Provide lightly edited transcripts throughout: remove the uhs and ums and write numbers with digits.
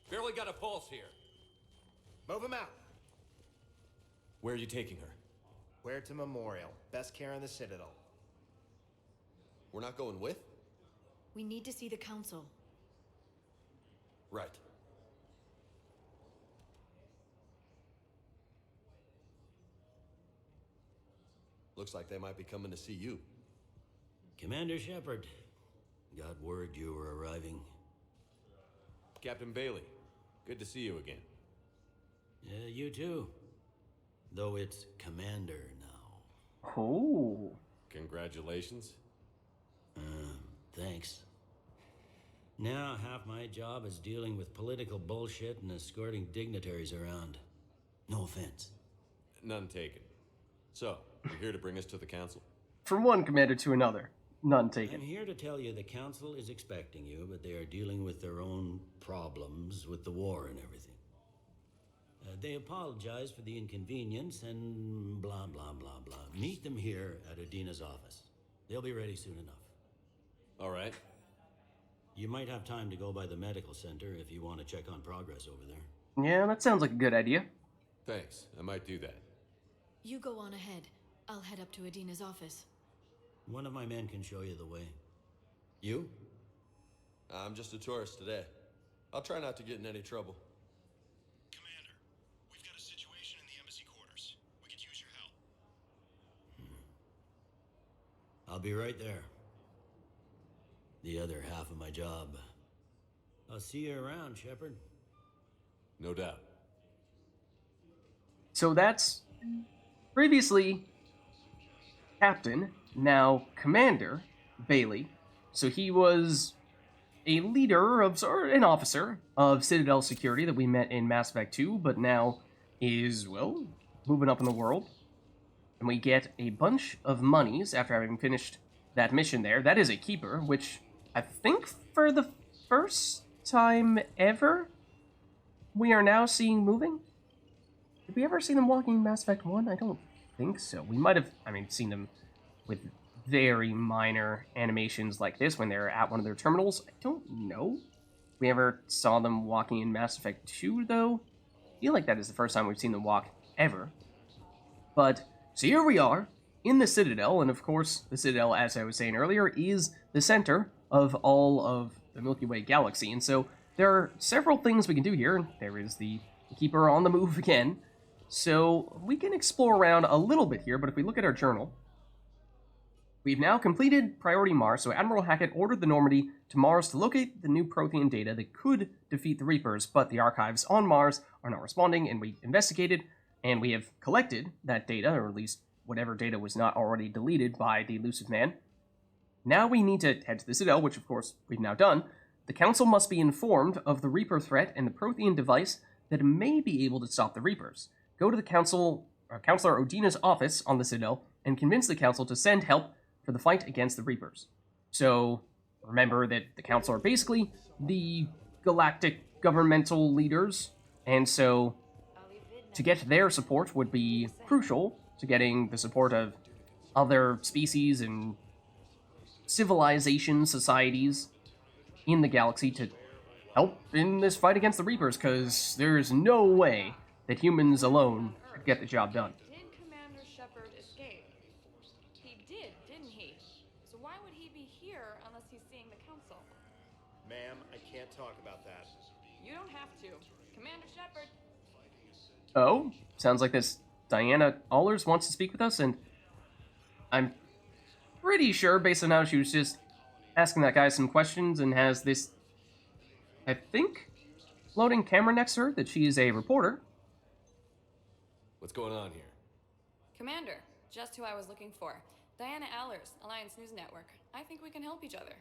Barely got a pulse here. Move him out. Where are you taking her? Where to Memorial. Best care in the Citadel. We're not going with? We need to see the Council. Right. Looks like they might be coming to see you. Commander Shepard, got word you were arriving. Captain Bailey, good to see you again. Yeah, you too. Though it's Commander now. Oh. Congratulations. Thanks. Now half my job is dealing with political bullshit and escorting dignitaries around. No offense. None taken. So, you're here to bring us to the council? From one commander to another. None taken. I'm here to tell you the council is expecting you, but they are dealing with their own problems with the war and everything. They apologize for the inconvenience and blah, blah, blah, blah. Meet them here at Adina's office. They'll be ready soon enough. All right. You might have time to go by the medical center if you want to check on progress over there. Yeah, that sounds like a good idea. Thanks. I might do that. You go on ahead. I'll head up to Adina's office. One of my men can show you the way. You? I'm just a tourist today. I'll try not to get in any trouble. Commander, we've got a situation in the embassy quarters. We could use your help. I'll be right there. The other half of my job. I'll see you around, Shepard. No doubt. So that's previously Captain, now Commander Bailey. So he was a leader of, or an officer of Citadel Security that we met in Mass Effect 2, but now is, well, moving up in the world. And we get a bunch of monies after having finished that mission there. That is a keeper, which I think for the first time ever, we are now seeing moving. Did we ever see them walking in Mass Effect 1? I don't think so. We might have, seen them with very minor animations like this when they're at one of their terminals. I don't know. We ever saw them walking in Mass Effect 2, though? I feel like that is the first time we've seen them walk ever. But, so here we are, in the Citadel, and of course, the Citadel, as I was saying earlier, is the center of all of the Milky Way galaxy, and so there are several things we can do here. There is the Keeper on the move again, so we can explore around a little bit here, but if we look at our journal, we've now completed Priority Mars, so Admiral Hackett ordered the Normandy to Mars to locate the new Prothean data that could defeat the Reapers, but the archives on Mars are not responding, and we investigated, and we have collected that data, or at least whatever data was not already deleted by the Elusive Man. Now we need to head to the Citadel, which of course we've now done. The Council must be informed of the Reaper threat and the Prothean device that may be able to stop the Reapers. Go to the Counselor Odina's office on the Citadel and convince the Council to send help for the fight against the Reapers. So, remember that the Council are basically the galactic governmental leaders, and so to get their support would be crucial to getting the support of other species and civilization societies in the galaxy to help in this fight against the Reapers, because there's no way that humans alone could get the job done. Did Commander Shepard escape? He did, didn't he? So why would he be here unless he's seeing the Council? Ma'am, I can't talk about that. You don't have to. Commander Shepard. Oh, sounds like this Diana Allers wants to speak with us, and I'm pretty sure, based on how she was just asking that guy some questions and has this, I think, floating camera next to her, that she is a reporter. What's going on here? Commander, just who I was looking for. Diana Allers, Alliance News Network. I think we can help each other.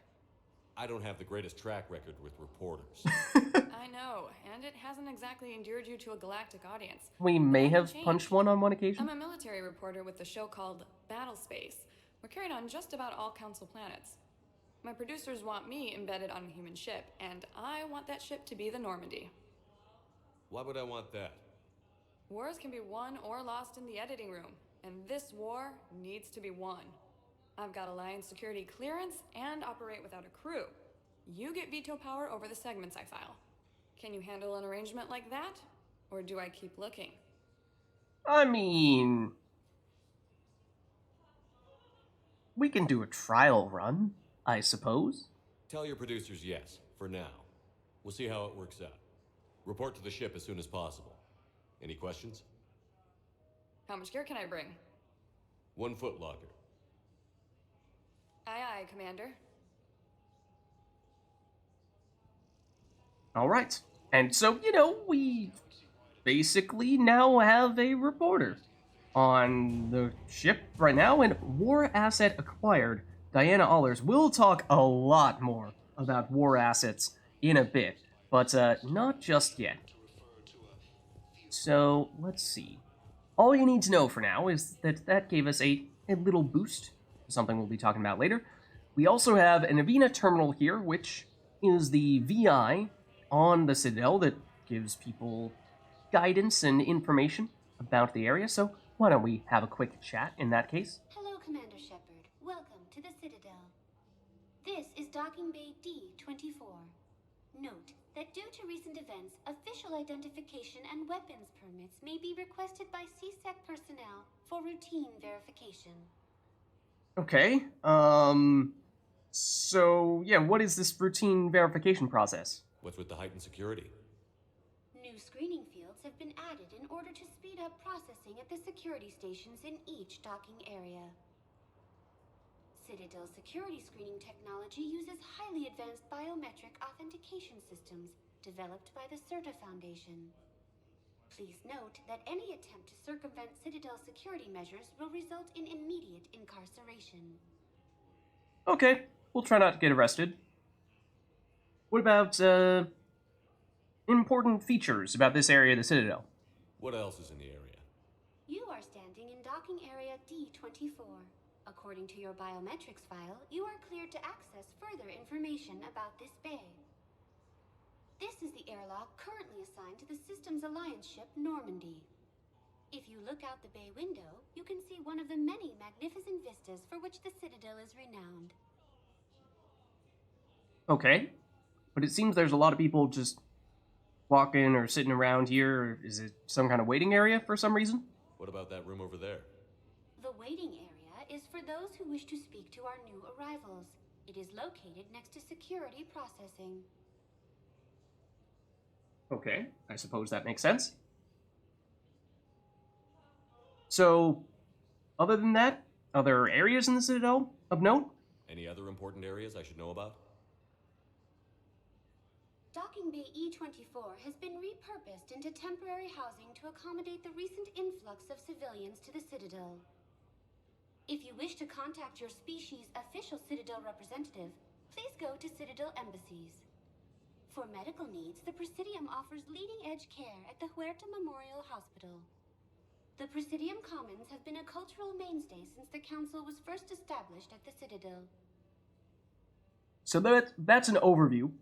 I don't have the greatest track record with reporters. I know, and it hasn't exactly endeared you to a galactic audience. We may have punched one on one occasion. I'm a military reporter with the show called Battle Space. We're carried on just about all Council planets. My producers want me embedded on a human ship, and I want that ship to be the Normandy. Why would I want that? Wars can be won or lost in the editing room, and this war needs to be won. I've got Alliance security clearance and operate without a crew. You get veto power over the segments I file. Can you handle an arrangement like that? Or do I keep looking? I mean, we can do a trial run, I suppose. Tell your producers yes, for now. We'll see how it works out. Report to the ship as soon as possible. Any questions? How much gear can I bring? 1 foot locker. Aye, aye, Commander. All right. And so, we basically now have a reporter on the ship right now, and war asset acquired. Diana Allers will talk a lot more about war assets in a bit, but not just yet. So, let's see. All you need to know for now is that gave us a little boost, something we'll be talking about later. We also have an Avina terminal here, which is the VI on the Citadel that gives people guidance and information about the area, so why don't we have a quick chat in that case? Hello, Commander Shepard. Welcome to the Citadel. This is Docking Bay D-24. Note that due to recent events, official identification and weapons permits may be requested by CSEC personnel for routine verification. Okay, so, yeah, what is this routine verification process? What's with the heightened security? New screening fields have been added in order to speed up processing at the security stations in each docking area. Citadel's security screening technology uses highly advanced biometric authentication systems developed by the CERTA Foundation. Please note that any attempt to circumvent Citadel's security measures will result in immediate incarceration. Okay, we'll try not to get arrested. What about, important features about this area of the Citadel? What else is in the area? You are standing in docking area D-24. According to your biometrics file, you are cleared to access further information about this bay. This is the airlock currently assigned to the Systems Alliance ship Normandy. If you look out the bay window, you can see one of the many magnificent vistas for which the Citadel is renowned. Okay, but it seems there's a lot of people just walking or sitting around here. Is it some kind of waiting area for some reason? What about that room over there? The waiting area is for those who wish to speak to our new arrivals. It is located next to security processing. Okay, I suppose that makes sense. So, other than that, other areas in the Citadel of note? Any other important areas I should know about? Docking Bay E-24 has been repurposed into temporary housing to accommodate the recent influx of civilians to the Citadel. If you wish to contact your species' official Citadel representative, please go to Citadel embassies. For medical needs, the Presidium offers leading-edge care at the Huerta Memorial Hospital. The Presidium Commons have been a cultural mainstay since the Council was first established at the Citadel. So that's an overview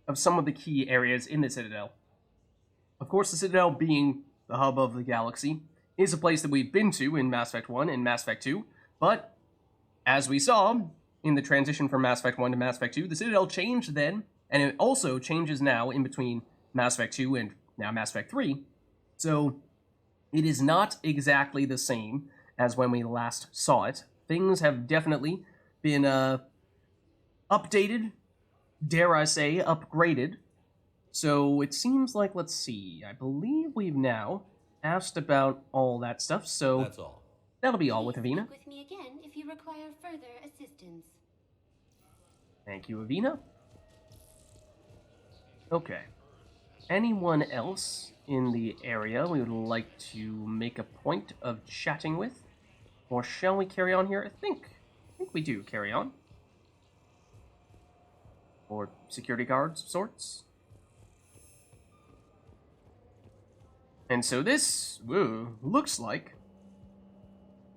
of some of the key areas in the Citadel. Of course, the Citadel, being the hub of the galaxy, is a place that we've been to in Mass Effect 1 and Mass Effect 2, but as we saw in the transition from Mass Effect 1 to Mass Effect 2, the Citadel changed then, and it also changes now in between Mass Effect 2 and now Mass Effect 3, so it is not exactly the same as when we last saw it. Things have definitely been updated, dare I say, upgraded. So it seems like, let's see, I believe we've now asked about all that stuff, so That's all. that'll be all with Please Avina. speak with me again if you require further assistance. Thank you, Avina. Okay. Anyone else in the area we would like to make a point of chatting with? Or shall we carry on here? I think we do carry on. Or security guards of sorts. And so this looks like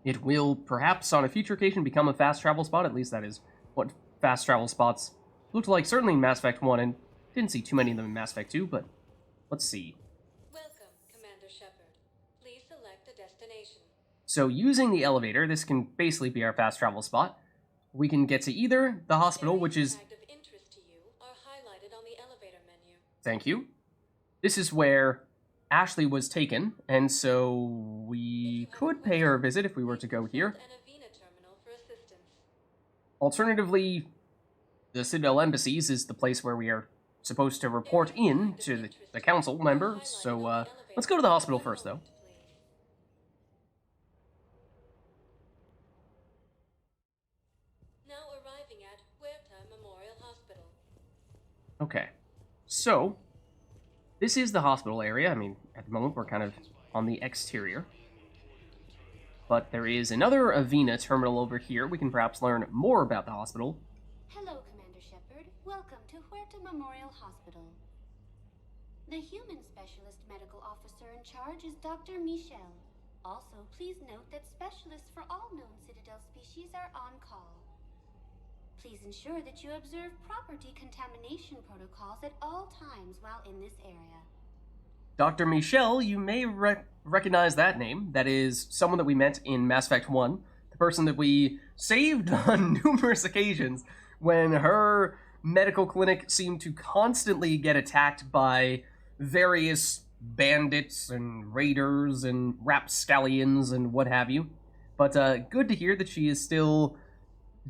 it will perhaps on a future occasion become a fast travel spot. At least that is what fast travel spots looked like, certainly in Mass Effect 1, and didn't see too many of them in Mass Effect 2, but let's see. Welcome, Commander Shepard. Please select a destination. So using the elevator, this can basically be our fast travel spot. We can get to either the hospital, which is... Areas of interest to you are highlighted on the elevator menu. Thank you. This is where Ashley was taken, and so we could pay her a visit if we were to go here. An Avena terminal for assistance. Alternatively, the Citadel Embassies is the place where we are supposed to report in to the council member, so let's go to the hospital first, though. Now arriving at Huerta Memorial Hospital. Okay, so this is the hospital area. I mean, at the moment we're kind of on the exterior. But there is another Avena terminal over here. We can perhaps learn more about the hospital. Hello, Commander Shepard. Welcome to Huerta Memorial Hospital. The human specialist medical officer in charge is Dr. Michel. Also, please note that specialists for all known Citadel species are on call. Please ensure that you observe proper decontamination protocols at all times while in this area. Dr. Michel, you may recognize that name. That is someone that we met in Mass Effect 1. The person that we saved on numerous occasions when her medical clinic seemed to constantly get attacked by various bandits and raiders and rapscallions and what have you. But good to hear that she is still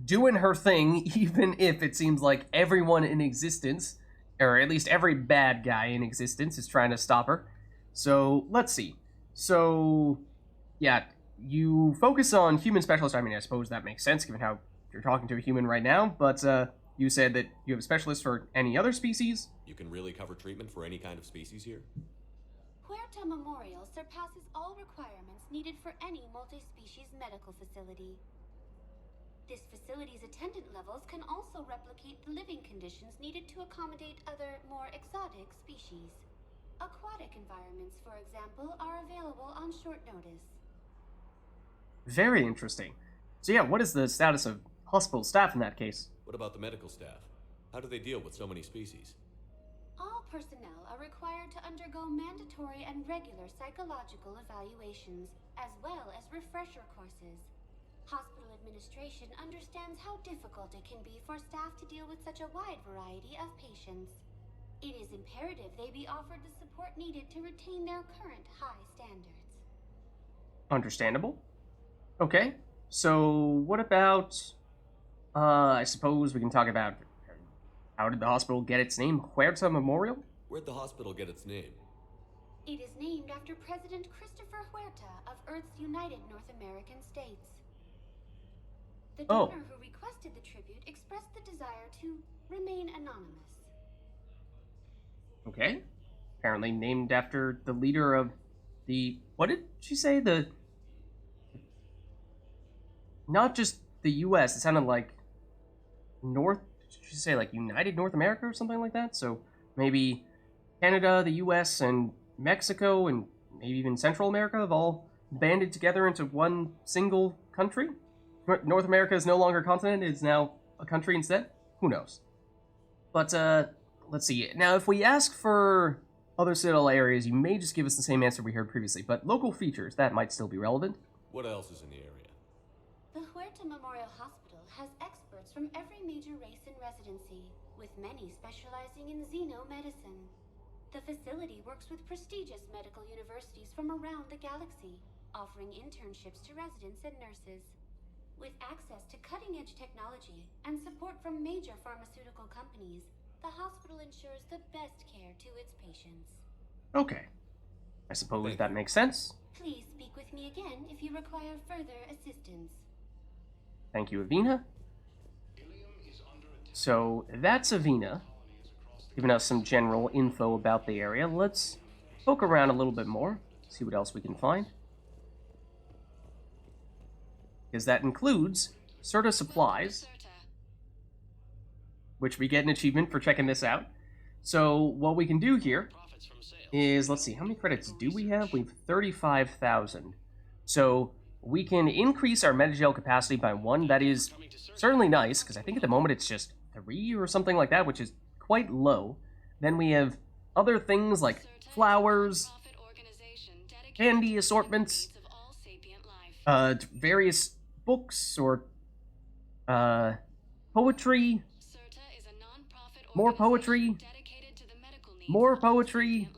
doing her thing, even if it seems like everyone in existence, or at least every bad guy in existence, is trying to stop her. So, let's see. So, yeah, you focus on human specialists. I mean, I suppose that makes sense, given how you're talking to a human right now, but you said that you have a specialist for any other species? You can really cover treatment for any kind of species here? Huerta Memorial surpasses all requirements needed for any multi-species medical facility. This facility's attendant levels can also replicate the living conditions needed to accommodate other, more exotic species. Aquatic environments, for example, are available on short notice. Very interesting. So yeah, what is the status of hospital staff in that case? What about the medical staff? How do they deal with so many species? All personnel are required to undergo mandatory and regular psychological evaluations, as well as refresher courses. Hospital administration understands how difficult it can be for staff to deal with such a wide variety of patients. It is imperative they be offered the support needed to retain their current high standards. Understandable. Okay, so what about, I suppose we can talk about, how did the hospital get its name, Huerta Memorial? Where'd the hospital get its name? It is named after President Christopher Huerta of Earth's United North American States. The donor who requested the tribute expressed the desire to remain anonymous. Okay. Apparently named after the leader of the... What did she say? The... Not just the U.S. It sounded like North... Did she say like United North America or something like that? So maybe Canada, the U.S., and Mexico, and maybe even Central America have all banded together into one single country? North America is no longer a continent, it's now a country instead? Who knows? But, let's see. Now, if we ask for other Citadel areas, you may just give us the same answer we heard previously, but local features, that might still be relevant. What else is in the area? The Huerta Memorial Hospital has experts from every major race in residency, with many specializing in xenomedicine. The facility works with prestigious medical universities from around the galaxy, offering internships to residents and nurses. With access to cutting-edge technology and support from major pharmaceutical companies, the hospital ensures the best care to its patients. Okay. I suppose that makes sense. Please speak with me again if you require further assistance. Thank you, Avena. So, that's Avena, giving us some general info about the area. Let's poke around a little bit more, see what else we can find. Because that includes Serta supplies, which we get an achievement for checking this out. So what we can do here is, let's see, how many credits do we have? We have 35,000. So we can increase our metagel capacity by 1. That is certainly nice, because I think at the moment it's just 3 or something like that, which is quite low. Then we have other things like flowers, candy assortments, various books or poetry, more poetry, more poetry,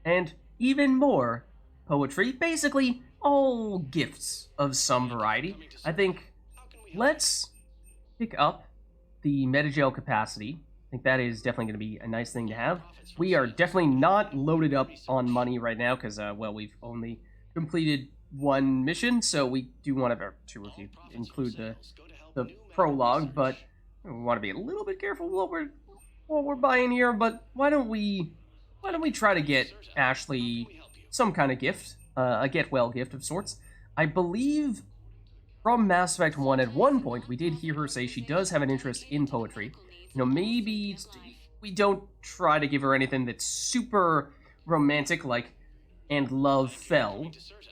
and even more poetry. Basically, all gifts of some variety. I think let's pick up the metagel capacity. I think that is definitely going to be a nice thing to have. We are definitely not loaded up on money right now because, well, we've only completed one mission, so we do want to include the prologue, but we want to be a little bit careful what we're buying here. But why don't we try to get Ashley some kind of gift, a get well gift of sorts? I believe from Mass Effect 1 at one point we did hear her say she does have an interest in poetry. You know, maybe we don't try to give her anything that's super romantic, like "and love fell,"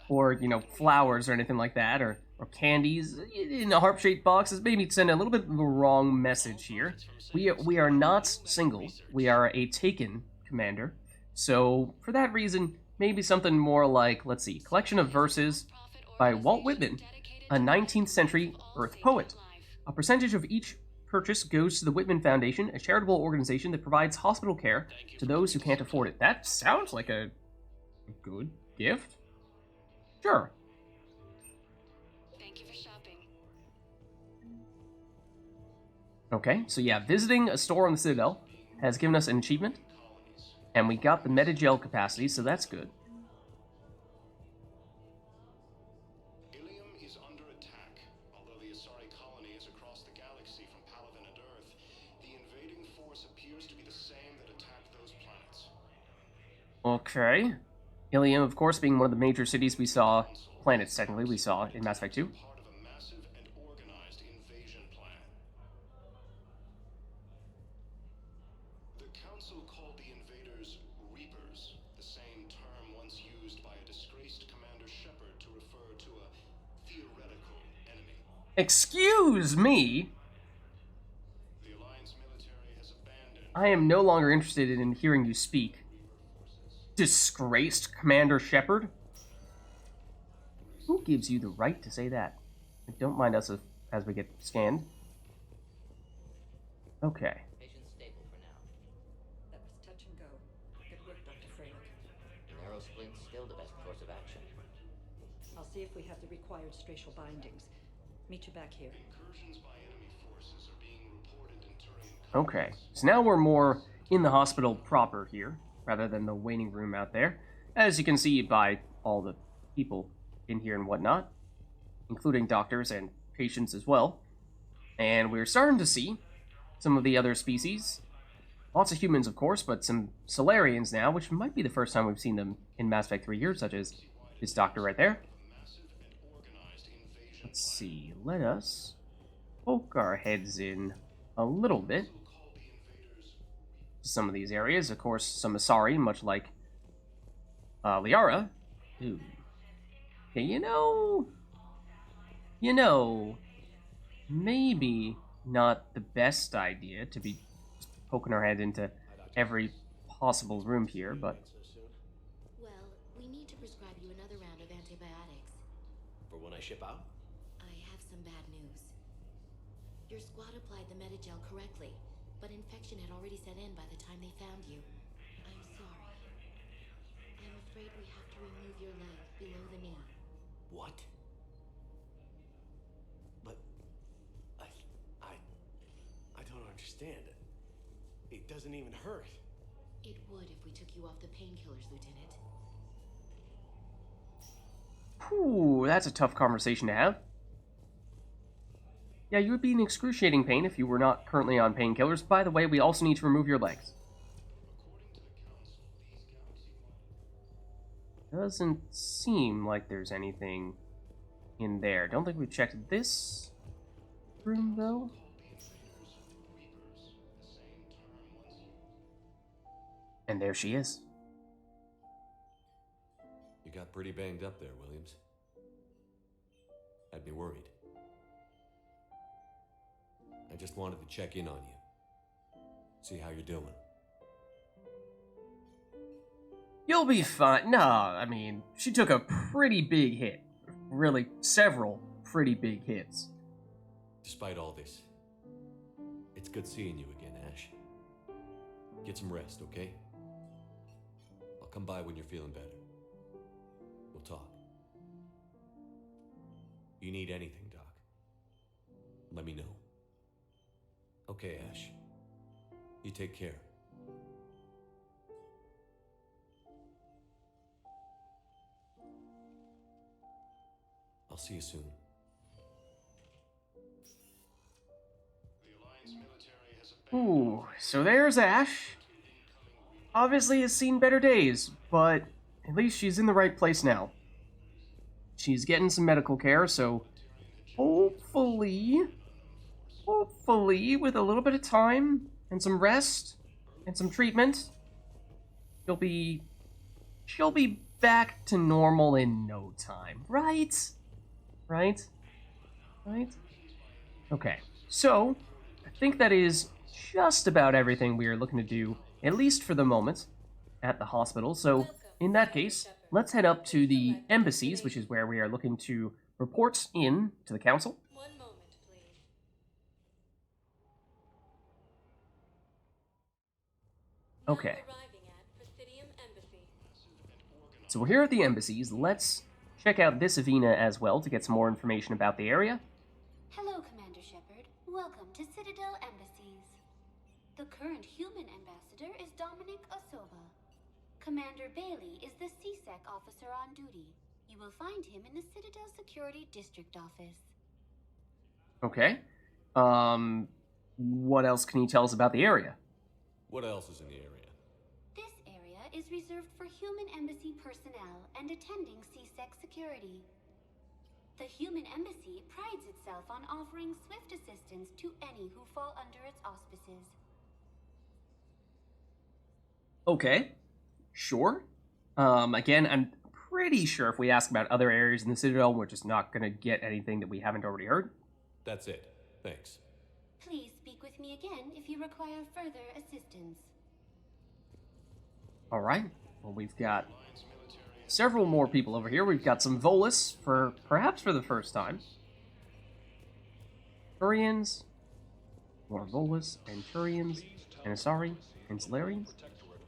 or, you know, flowers or anything like that, or candies in a heart-shaped box. Is maybe send a little bit of the wrong message here. We are not single. We are a taken commander. So for that reason, maybe something more like, let's see, collection of verses by Walt Whitman, a 19th century Earth poet. A percentage of each purchase goes to the Whitman Foundation, a charitable organization that provides hospital care to those who can't afford it. That sounds like a good gift. Sure. Thank you for shopping. Okay, so yeah, visiting a store on the Citadel has given us an achievement, and we got the metagel capacity, so that's good. Ilium is under attack. Although the Asari colony is across the galaxy from Palaven and Earth, the invading force appears to be the same that attacked those planets. Okay. Ilium, of course, being one of the major cities we saw, planets technically, we saw in Mass Effect 2. Part of a massive and organized invasion plan. The Council called the invaders Reapers, the same term once used by a disgraced Commander Shepard to refer to a theoretical enemy. Excuse me! The Alliance military has abandoned I am no longer interested in hearing you speak. Disgraced Commander Shepard? Who gives you the right to say that? Don't mind us as we get scanned. Okay. Patient stable for now. That was touch and go. Good work, Dr. Freylick. Narrow splint's still the best course of action. I'll see if we have the required spatial bindings. Meet you back here. incursions by enemy forces are being reported in Turian. Okay. So now we're more in the hospital proper here, rather than the waiting room out there. As you can see by all the people in here and whatnot, including doctors and patients as well. And we're starting to see some of the other species. Lots of humans, of course, but some Solarians now, which might be the first time we've seen them in Mass Effect 3 here, such as this doctor right there. Let's see, let us poke our heads in a little bit to some of these areas. Of course, some Asari, much like Liara. Ooh. Okay, you know, maybe not the best idea to be poking our head into every possible room here, but... Well, we need to prescribe you another round of antibiotics. For when I ship out? I have some bad news. Your squad applied the metagel correctly, but infection had already set in by the time they found you. I'm sorry. I'm afraid we have to remove your leg below the knee. What? But... I don't understand. It doesn't even hurt. It would if we took you off the painkillers, Lieutenant. Ooh, that's a tough conversation to have. Yeah, you would be in excruciating pain if you were not currently on painkillers. By the way, we also need to remove your legs. Doesn't seem like there's anything in there. Don't think we've checked this room, though. And there she is. You got pretty banged up there, Williams. Had me worried. I just wanted to check in on you. See how you're doing. You'll be fine. No, I mean, she took a pretty big hit. Really, several pretty big hits. Despite all this, it's good seeing you again, Ash. Get some rest, okay? come by when you're feeling better. We'll talk. You need anything, Doc, let me know. Okay, Ash. You take care. I'll see you soon. Ooh, so there's Ash. Obviously has seen better days, but at least she's in the right place now. She's getting some medical care, so hopefully, with a little bit of time and some rest and some treatment, she'll be back to normal in no time, right? Right? Okay, so I think that is just about everything we are looking to do, at least for the moment, at the hospital. So in that case, let's head up to the embassies, which is where we are looking to report in to the council. One moment, please. Okay. Arriving at Presidium Embassy. So we're here at the embassies. Let's check out this Avina as well to get some more information about the area. Hello, Commander Shepard. Welcome to Citadel Embassies. The current human ambassador is Dominic Osoba. Commander Bailey is the CSEC officer on duty. You will find him in the Citadel Security District Office. Okay. What else can you tell us about the area? What else is in the area? This area is reserved for human embassy personnel and attending CSEC security. The human embassy prides itself on offering swift assistance to any who fall under its auspices. Okay. Sure. Again, I'm pretty sure if we ask about other areas in the Citadel, we're just not going to get anything that we haven't already heard. That's it. Thanks. Please speak with me again if you require further assistance. All right. Well, we've got several more people over here. We've got some Volus, perhaps for the first time. Turians, more Volus, and Turians, and Asari, and Solarians.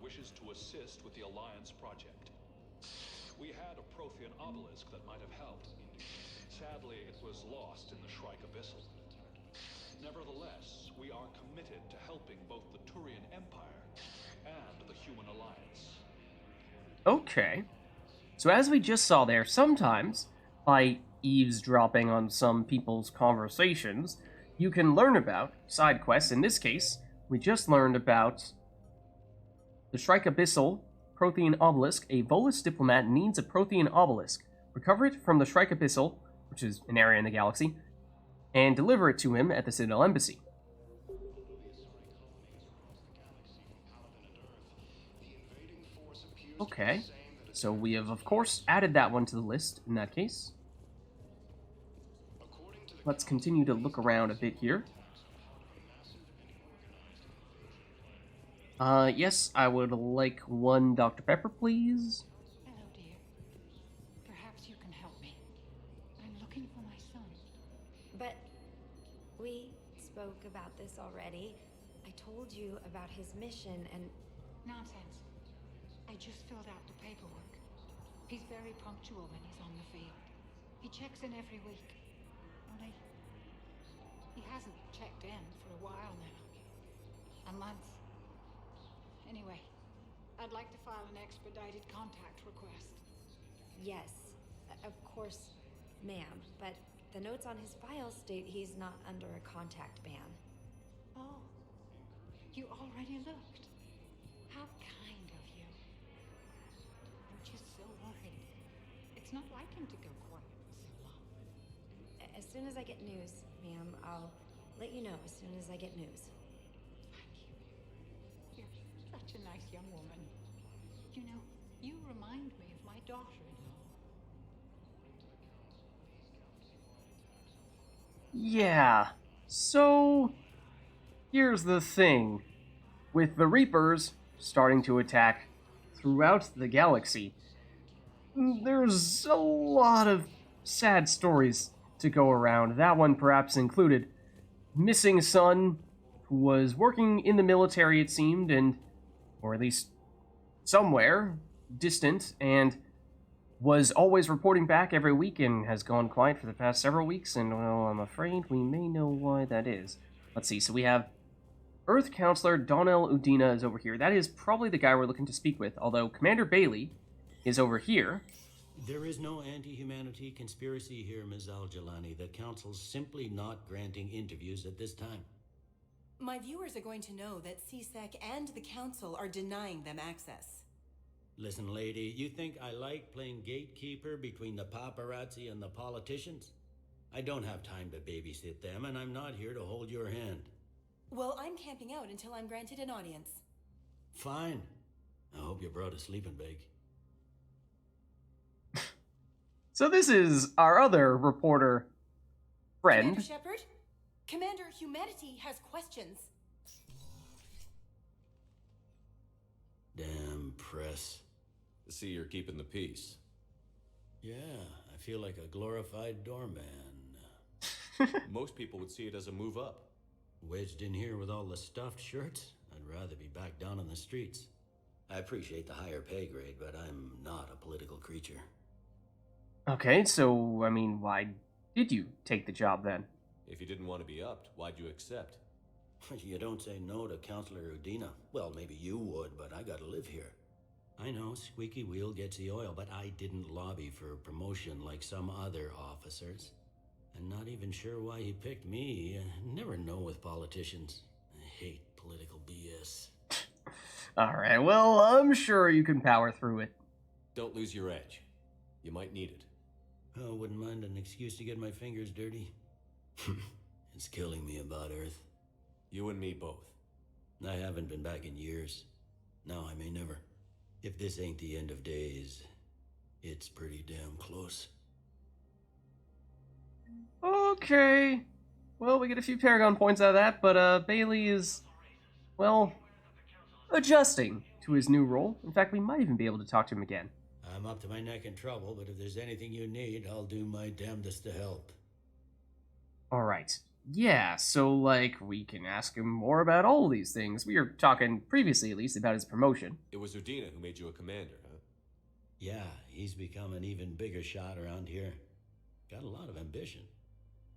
Wishes to assist with the Alliance project. We had a Prothean obelisk that might have helped. Sadly, it was lost in the Shrike Abyssal. Nevertheless, we are committed to helping both the Turian Empire and the Human Alliance. Okay. So as we just saw there, sometimes, by eavesdropping on some people's conversations, you can learn about side quests. In this case, we just learned about the Shrike Abyssal Prothean Obelisk. A Volus diplomat needs a Prothean Obelisk. Recover it from the Shrike Abyssal, which is an area in the galaxy, and deliver it to him at the Citadel Embassy. Okay, so we have, of course, added that one to the list in that case. Let's continue to look around a bit here. Yes, I would like one Dr. Pepper, please. Hello, dear. Perhaps you can help me. I'm looking for my son. But we spoke about this already. I told you about his mission and... Nonsense. I just filled out the paperwork. He's very punctual when he's on the field. He checks in every week. Only he hasn't checked in for a while now. A month. Anyway, I'd like to file an expedited contact request. Yes, of course, ma'am. But the notes on his file state he's not under a contact ban. Oh, you already looked. How kind of you. I'm just so worried. It's not like him to go quiet for so long. As soon as I get news, ma'am, I'll let you know as soon as I get news. Such a nice young woman. You know, you remind me of my daughter-in-law. Yeah, so here's the thing. With the Reapers starting to attack throughout the galaxy, there's a lot of sad stories to go around. That one perhaps included. Missing son, who was working in the military, it seemed, and or at least somewhere, distant and was always reporting back every week and has gone quiet for the past several weeks, and, well, I'm afraid we may know why that is. Let's see, so we have Earth Counselor Donnell Udina is over here. That is probably the guy we're looking to speak with, although Commander Bailey is over here. There is no anti-humanity conspiracy here, Ms. Al-Jalani. The Council's simply not granting interviews at this time. My viewers are going to know that CSEC and the Council are denying them access. Listen, lady, you think I like playing gatekeeper between the paparazzi and the politicians? I don't have time to babysit them, and I'm not here to hold your hand. Well, I'm camping out until I'm granted an audience. Fine. I hope you brought a sleeping bag. So this is our other reporter friend. Commander Shepard? Commander, humanity has questions. Damn press. See, you're keeping the peace. Yeah, I feel like a glorified doorman. Most people would see it as a move up. Wedged in here with all the stuffed shirts? I'd rather be back down on the streets. I appreciate the higher pay grade, but I'm not a political creature. Okay, so, I mean, why did you take the job then? If you didn't want to be upped, why'd you accept? You don't say no to Counselor Udina. Well, maybe you would, but I gotta live here. I know, squeaky wheel gets the oil, but I didn't lobby for promotion like some other officers. I'm not even sure why he picked me. I never know with politicians. I hate political BS. Alright, well, I'm sure you can power through it. Don't lose your edge. You might need it. Oh, wouldn't mind an excuse to get my fingers dirty. It's killing me about Earth. You and me both. I haven't been back in years. Now I may never. If this ain't the end of days, it's pretty damn close. Okay. Well, we get a few Paragon points out of that, but Bailey is, well, adjusting to his new role. In fact, we might even be able to talk to him again. I'm up to my neck in trouble, but if there's anything you need, I'll do my damnedest to help. Alright. Yeah, so, like, we can ask him more about all these things. We were talking, previously at least, about his promotion. It was Udina who made you a commander, huh? Yeah, he's become an even bigger shot around here. Got a lot of ambition.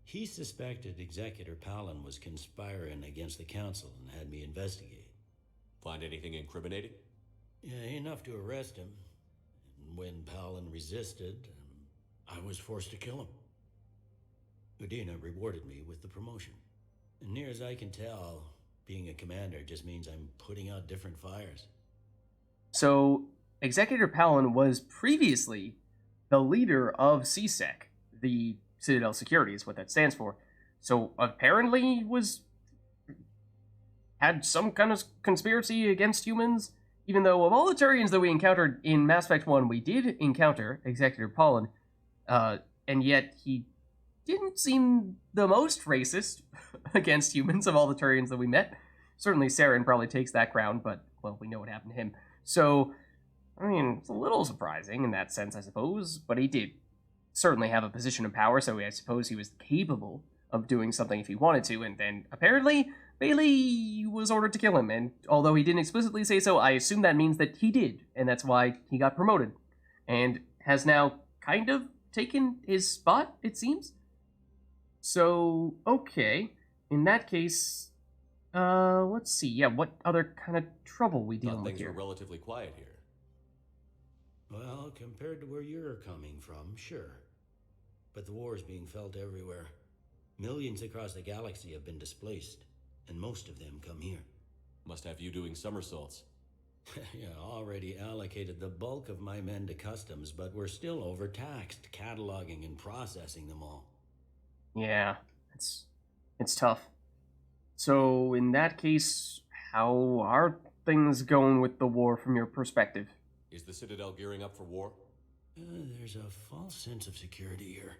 He suspected Executor Palin was conspiring against the Council and had me investigate. Find anything incriminating? Yeah, enough to arrest him. And when Palin resisted, I was forced to kill him. Udina rewarded me with the promotion. And near as I can tell, being a commander just means I'm putting out different fires. So, Executor Palin was previously the leader of CSEC, the Citadel Security is what that stands for. So, apparently had some kind of conspiracy against humans, even though of all the Turians that we encountered in Mass Effect 1, we did encounter Executor Palin, and yet he didn't seem the most racist against humans of all the Turians that we met. Certainly Saren probably takes that crown, but, well, we know what happened to him. So, I mean, it's a little surprising in that sense, I suppose, but he did certainly have a position of power, so I suppose he was capable of doing something if he wanted to, and then, apparently, Bailey was ordered to kill him, and although he didn't explicitly say so, I assume that means that he did, and that's why he got promoted, and has now kind of taken his spot, it seems. So, okay. In that case, let's see. Yeah, what other kind of trouble we dealing with here? Things are relatively quiet here. Well, compared to where you're coming from, sure. But the war's being felt everywhere. Millions across the galaxy have been displaced, and most of them come here. Must have you doing somersaults. Yeah, already allocated the bulk of my men to customs, but we're still overtaxed, cataloging and processing them all. Yeah, it's tough. So, in that case, how are things going with the war from your perspective? Is the Citadel gearing up for war? There's a false sense of security here.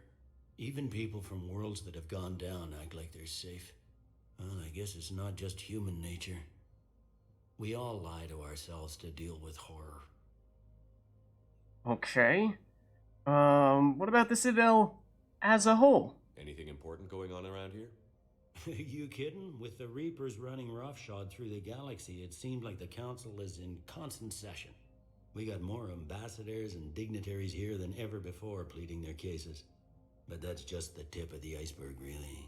Even people from worlds that have gone down act like they're safe. Well, I guess it's not just human nature. We all lie to ourselves to deal with horror. Okay. What about the Citadel as a whole? Anything important going on around here? You kidding? With the Reapers running roughshod through the galaxy, it seemed like the Council is in constant session. We got more ambassadors and dignitaries here than ever before pleading their cases. But that's just the tip of the iceberg, really.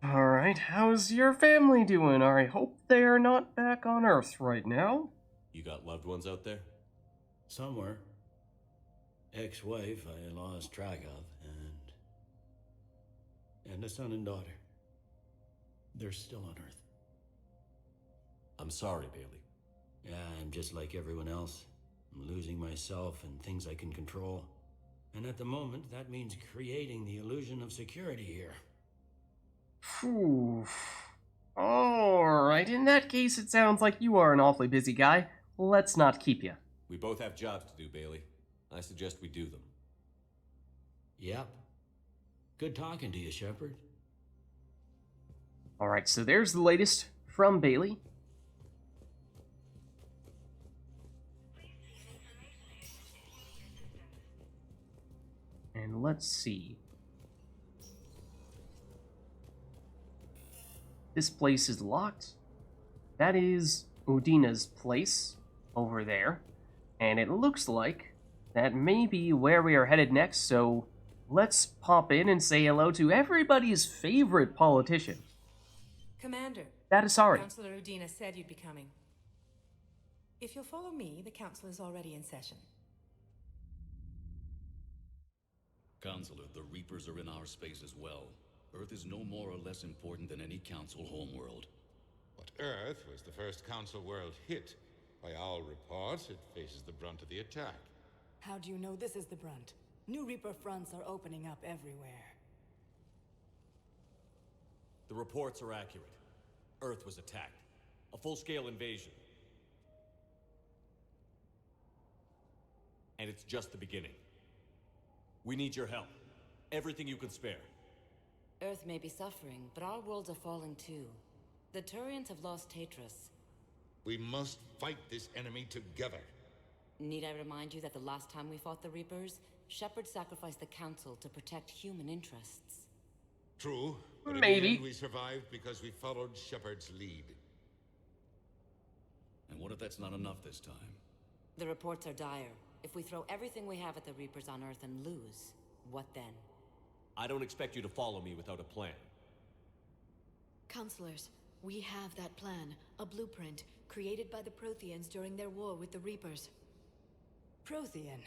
Alright, how's your family doing? I hope they are not back on Earth right now. You got loved ones out there? Somewhere. Ex-wife I lost track of, and a son and daughter. They're still on Earth. I'm sorry, Bailey. Yeah, I'm just like everyone else. I'm losing myself and things I can control. And at the moment, that means creating the illusion of security here. Phew. Alright, in that case, it sounds like you are an awfully busy guy. Let's not keep you. We both have jobs to do, Bailey. I suggest we do them. Yep. Good talking to you, Shepard. Alright, so there's the latest from Bailey. And let's see. This place is locked. That is Udina's place over there. And it looks like that may be where we are headed next, so let's pop in and say hello to everybody's favorite politician. Commander. That is sorry. Councillor Udina said you'd be coming. If you'll follow me, the council is already in session. Counselor, the Reapers are in our space as well. Earth is no more or less important than any Council homeworld. But Earth was the first Council world hit. By all reports, it faces the brunt of the attack. How do you know this is the brunt? New Reaper fronts are opening up everywhere. The reports are accurate. Earth was attacked. A full-scale invasion. And it's just the beginning. We need your help. Everything you can spare. Earth may be suffering, but our worlds are falling too. The Turians have lost Tatris. We must fight this enemy together. Need I remind you that the last time we fought the Reapers, Shepard sacrificed the Council to protect human interests? True, but Maybe. in the end we survived because we followed Shepard's lead. And what if that's not enough this time? The reports are dire. If we throw everything we have at the Reapers on Earth and lose, what then? I don't expect you to follow me without a plan. Counselors, we have that plan, a blueprint, created by the Protheans during their war with the Reapers. Prothean?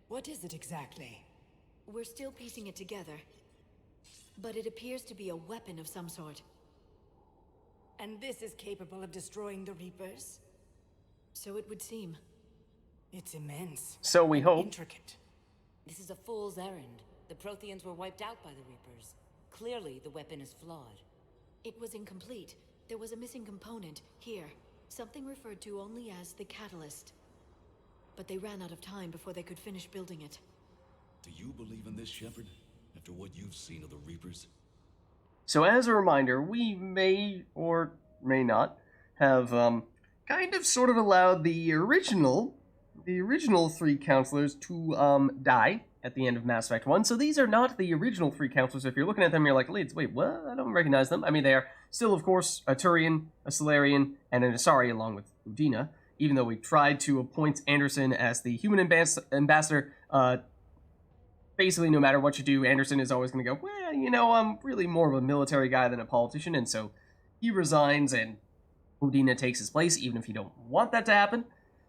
What is it exactly? We're still piecing it together, but it appears to be a weapon of some sort. And this is capable of destroying the Reapers? So it would seem. It's immense. So we hope. Intricate. This is a fool's errand. The Protheans were wiped out by the Reapers. Clearly, the weapon is flawed. It was incomplete. There was a missing component, here. Something referred to only as the catalyst. But they ran out of time before they could finish building it. Do you believe in this, Shepard? After what you've seen of the Reapers? So as a reminder, we may or may not have kind of sort of allowed the original three counselors to die at the end of Mass Effect 1. So these are not the original three counselors. If you're looking at them, you're like, wait, what? I don't recognize them. I mean, they are still, of course, a Turian, a Solarian, and an Asari along with Udina. Even though we tried to appoint Anderson as the human ambassador, basically no matter what you do, Anderson is always going to go, well, you know, I'm really more of a military guy than a politician, and so he resigns and Udina takes his place, even if you don't want that to happen.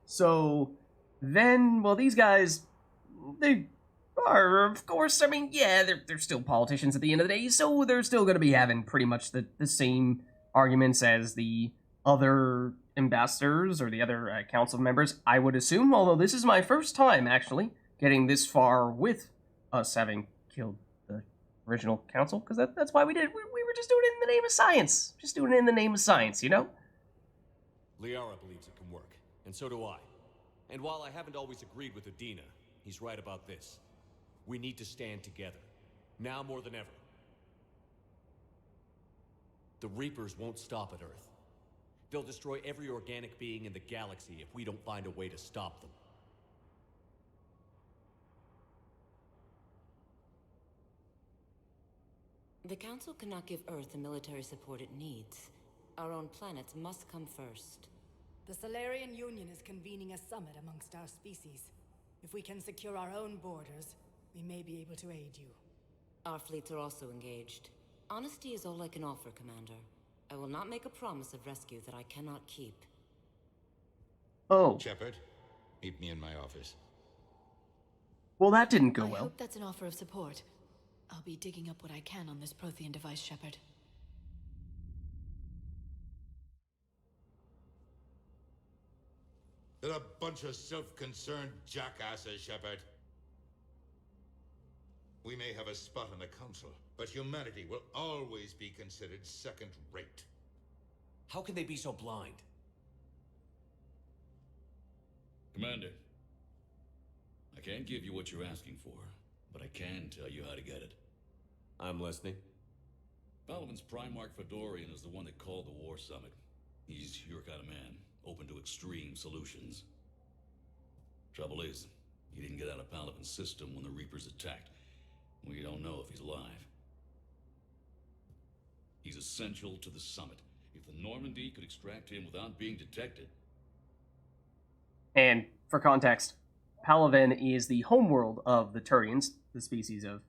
So then, well, these guys, they are, of course, I mean, yeah, they're still politicians at the end of the day, so they're still going to be having pretty much the same arguments as the other ambassadors or the other council members, I would assume, although this is my first time, actually, getting this far with us having killed the original council, because that's why we did it. We were just doing it in the name of science. Just doing it in the name of science, you know? Liara believes it can work, and so do I. And while I haven't always agreed with Udina, he's right about this. We need to stand together, now more than ever. The Reapers won't stop at Earth. They'll destroy every organic being in the galaxy if we don't find a way to stop them. The Council cannot give Earth the military support it needs. Our own planets must come first. The Solarian Union is convening a summit amongst our species. If we can secure our own borders, we may be able to aid you. Our fleets are also engaged. Honesty is all I can offer, Commander. I will not make a promise of rescue that I cannot keep. Oh. Shepard, meet me in my office. Well, that didn't go I well. hope that's an offer of support. I'll be digging up what I can on this Prothean device, Shepard. They're a bunch of self-concerned jackasses, Shepard. We may have a spot on the council, but humanity will always be considered second-rate. How can they be so blind? Commander, I can't give you what you're asking for, but I can tell you how to get it. I'm listening. Palaven's Primarch Fedorian is the one that called the War Summit. He's your kind of man, open to extreme solutions. Trouble is, he didn't get out of Palaven's system when the Reapers attacked. We don't know if he's alive. He's essential to the summit. If the Normandy could extract him without being detected... And, for context, Palaven is the homeworld of the Turians, the species of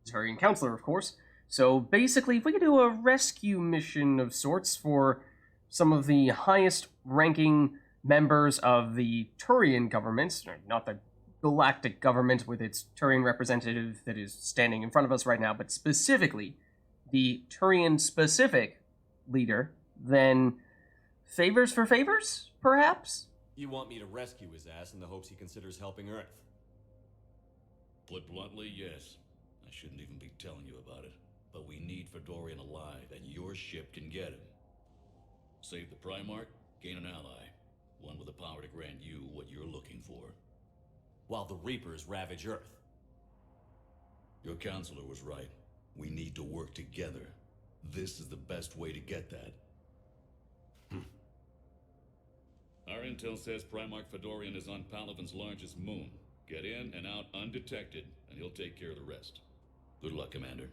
Turian Counselor, of course. So, basically, if we could do a rescue mission of sorts for some of the highest-ranking members of the Turian government, not the galactic government with its Turian representative that is standing in front of us right now, but specifically the Turian-specific leader, then favors for favors, perhaps? You want me to rescue his ass in the hopes he considers helping Earth? Put bluntly, yes. I shouldn't even be telling you about it. But we need Fedorian alive, and your ship can get him. Save the Primarch, gain an ally. One with the power to grant you what you're looking for. While the Reapers ravage Earth. Your counselor was right. We need to work together. This is the best way to get that. Our intel says Primarch Fedorian is on Palaven's largest moon. Get in and out undetected, and he'll take care of the rest. Good luck, Commander.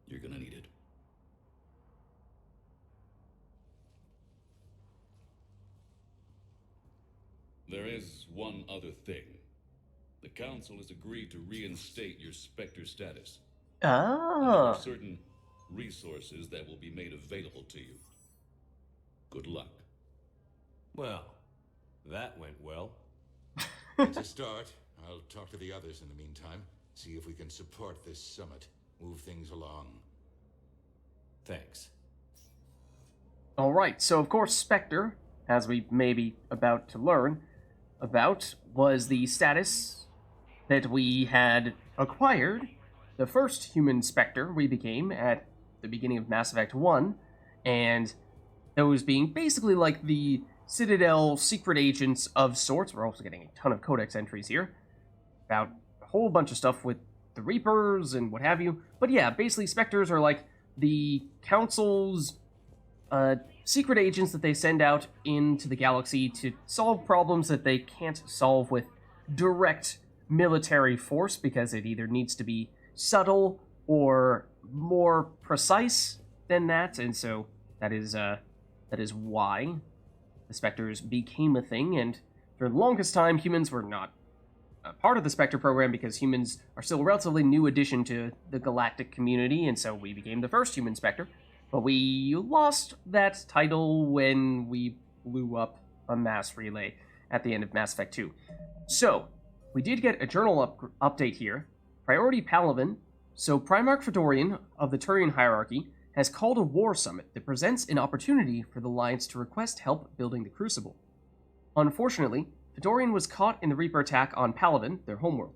You're gonna need it. There is one other thing. The Council has agreed to reinstate your Spectre status. Ah. And there are certain resources that will be made available to you. Good luck. Well, that went well. It's a start. I'll talk to the others in the meantime. See if we can support this summit. Move things along. Thanks. Alright, so of course Spectre, as we may be about to learn about, was the status that we had acquired, the first human Spectre we became at the beginning of Mass Effect 1, and those being basically like the Citadel secret agents of sorts. We're also getting a ton of codex entries here about a whole bunch of stuff with the Reapers and what have you. But yeah, basically Spectres are like the Council's secret agents that they send out into the galaxy to solve problems that they can't solve with direct military force, because it either needs to be subtle or more precise than that, and so that is why the Spectres became a thing. And for the longest time, humans were not a part of the Spectre program because humans are still a relatively new addition to the galactic community, and so we became the first human Spectre. But we lost that title when we blew up a mass relay at the end of Mass Effect 2. So, we did get a journal update here. Priority Palaven. So, Primarch Fedorian of the Turian hierarchy has called a war summit that presents an opportunity for the Alliance to request help building the Crucible. Unfortunately, Fedorian was caught in the Reaper attack on Palaven, their homeworld.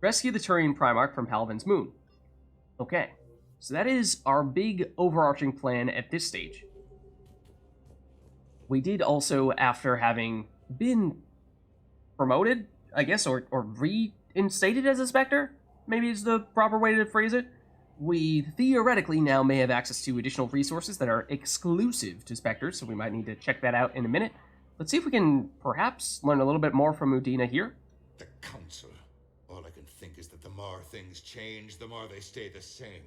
Rescue the Turian Primarch from Palaven's moon. Okay. So that is our big overarching plan at this stage. We did also, after having been promoted, I guess, or reinstated as a Spectre, maybe is the proper way to phrase it, we theoretically now may have access to additional resources that are exclusive to Spectres, so we might need to check that out in a minute. Let's see if we can perhaps learn a little bit more from Udina here. The Council. All I can think is that the more things change, the more they stay the same.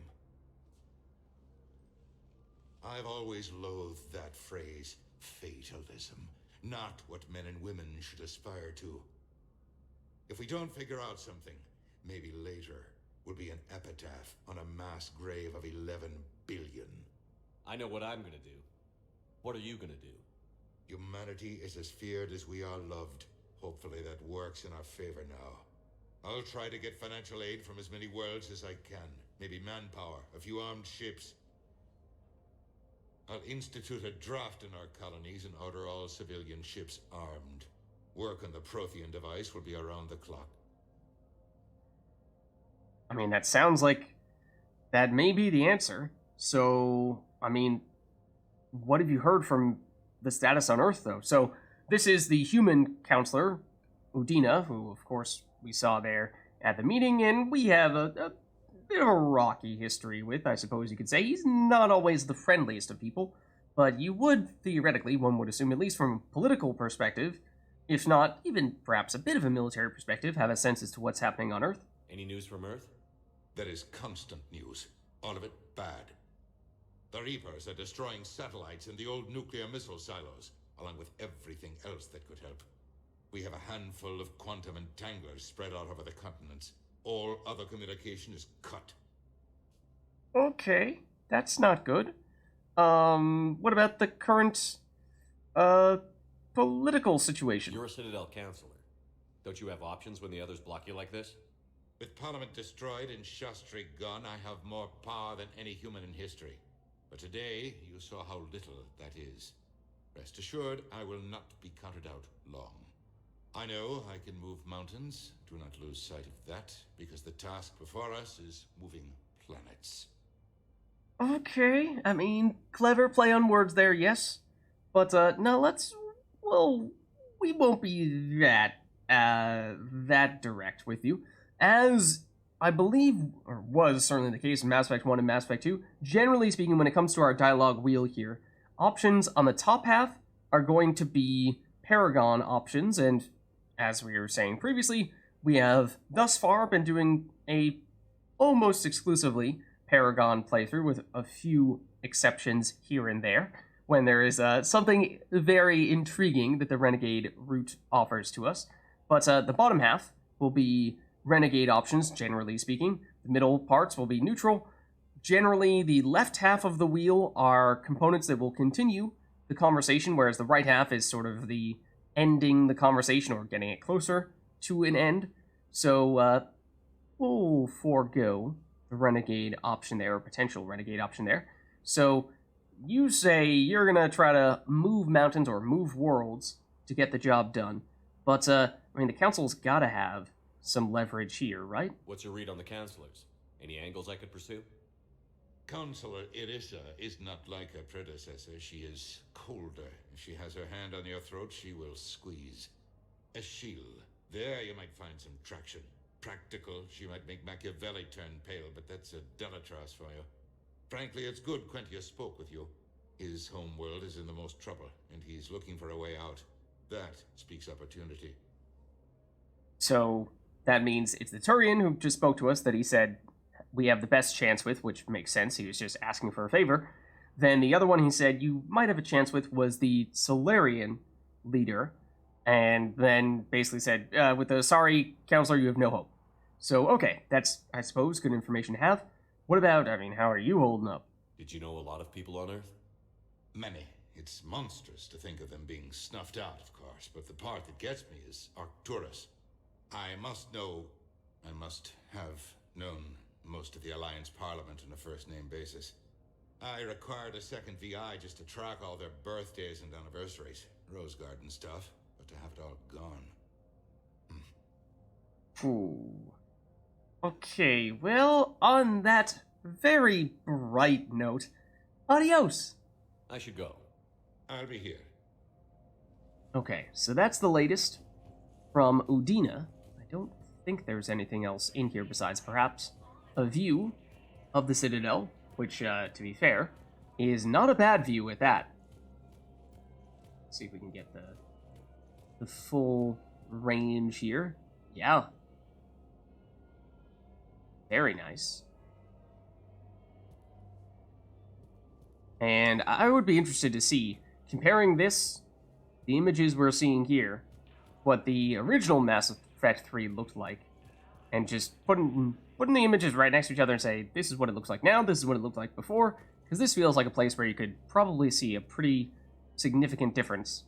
I've always loathed that phrase, fatalism. not what men and women should aspire to. If we don't figure out something, maybe later will be an epitaph on a mass grave of 11 billion. I know what I'm gonna do. What are you gonna do? Humanity is as feared as we are loved. Hopefully that works in our favor now. I'll try to get financial aid from as many worlds as I can. Maybe manpower, a few armed ships. I'll institute a draft in our colonies and order all civilian ships armed. Work on the Prothean device will be around the clock. I mean, that sounds like that may be the answer. So, I mean, what have you heard from the status on Earth, though? So, this is the human counselor, Udina, who, of course, we saw there at the meeting, and we have a bit of a rocky history with, I suppose you could say. He's not always the friendliest of people, but you would, theoretically, one would assume, at least from a political perspective, if not even perhaps a bit of a military perspective, have a sense as to what's happening on Earth. Any news from Earth? There is constant news. All of it bad. The Reapers are destroying satellites and the old nuclear missile silos, along with everything else that could help. We have a handful of quantum entanglers spread out over the continents. All other communication is cut. Okay, that's not good. What about the current, political situation? You're a Citadel counselor. Don't you have options when the others block you like this? With Parliament destroyed and Shastri gone, I have more power than any human in history. But today, you saw how little that is. Rest assured, I will not be counted out long. I know I can move mountains. Do not lose sight of that, because the task before us is moving planets. Okay, I mean, clever play on words there, yes. But, no, we won't be that direct with you. As I believe, or was certainly the case in Mass Effect 1 and Mass Effect 2, generally speaking, when it comes to our dialogue wheel here, options on the top half are going to be Paragon options, and as we were saying previously, we have thus far been doing a almost exclusively Paragon playthrough with a few exceptions here and there, when there is something very intriguing that the Renegade route offers to us. But the bottom half will be Renegade options, generally speaking. The middle parts will be neutral. Generally, the left half of the wheel are components that will continue the conversation, whereas the right half is sort of the ending the conversation or getting it closer to an end. So, we'll forego the Renegade option there, or potential Renegade option there. So, you say you're gonna try to move mountains or move worlds to get the job done. But, I mean, the Council's gotta have some leverage here, right? What's your read on the counselors? Any angles I could pursue? Counselor Irissa is not like her predecessor. She is colder. If she has her hand on your throat, she will squeeze. Eschil, there you might find some traction. Practical, she might make Machiavelli turn pale, but that's a Delatras for you. Frankly, it's good Quentius spoke with you. His home world is in the most trouble, and he's looking for a way out. That speaks opportunity. So, that means it's the Turian who just spoke to us that he said we have the best chance with, which makes sense, he was just asking for a favor. Then the other one he said you might have a chance with was the Solarian leader, and then basically said, with the sorry counselor, you have no hope. So, okay, that's, I suppose, good information to have. What about, I mean, how are you holding up? Did you know a lot of people on Earth? Many. It's monstrous to think of them being snuffed out, of course, but the part that gets me is Arcturus. I must have known most of the Alliance Parliament on a first-name basis. I required a second VI just to track all their birthdays and anniversaries. Rose Garden stuff, but to have it all gone. Ooh. Okay, well, on that very bright note, adios! I should go. I'll be here. Okay, so that's the latest from Udina. I don't think there's anything else in here besides perhaps a view of the Citadel, which, to be fair, is not a bad view at that. Let's see if we can get the full range here. Yeah. Very nice. And I would be interested to see, comparing this the images we're seeing here, what the original Mass Effect 3 looked like, and just putting the images right next to each other and say, this is what it looks like now, this is what it looked like before, because this feels like a place where you could probably see a pretty significant difference